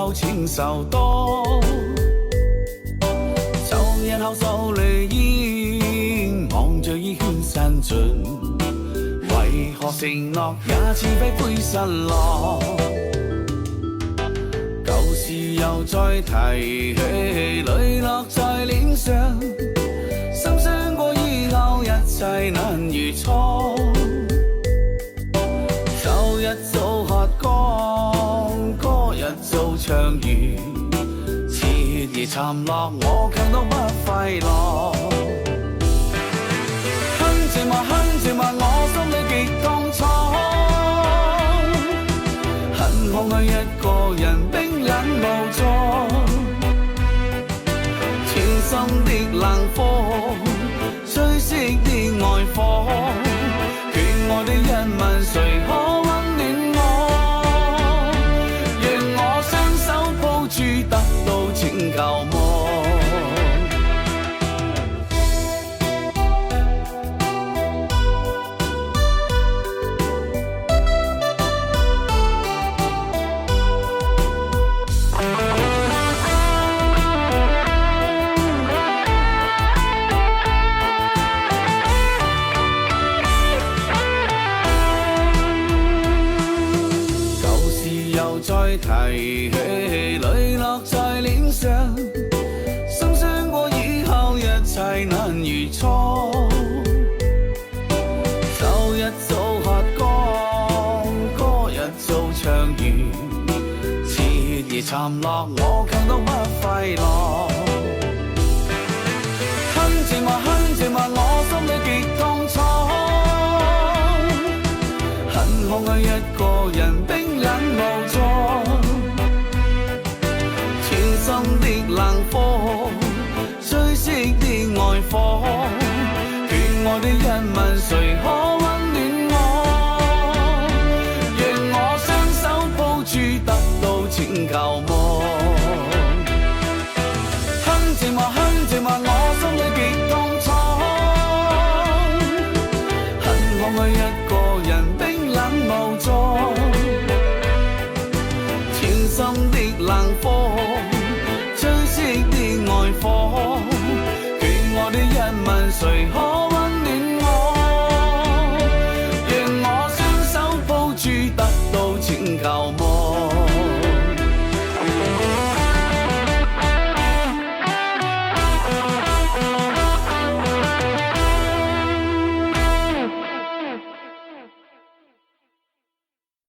路情愁多。就日後受離煙，望着煙圈散盡，為何承諾也似飛灰失落？舊事又再提起，淚落在臉上，心傷過以後一切難如初。酒一早喝光，歌一早唱完，徹夜沉落，我卻都不快樂。哼這話哼這話，我心裏極痛楚。很空虛一個人，冰冷無助。全心的冷火，吹熄的愛火。眷愛的一吻，誰可溫暖我？讓我雙手抱住，得到請求麼？再提起，淚落在臉上，心傷過以後一切難如初。酒一早喝光，歌一早唱完，徹夜沉落，我卻都不快樂。哼這話哼這話，我心裏極痛楚。很空虛一個人，冰冷無助。心的冷火，吹熄的愛火。眷愛的一吻，誰可溫暖我？讓我雙手抱住，得到請求麼？哼這話哼這話，我心裏極痛楚。很空虛一個人，冰冷無助。全心的冷火，吹熄的愛火，眷愛的一吻，誰可？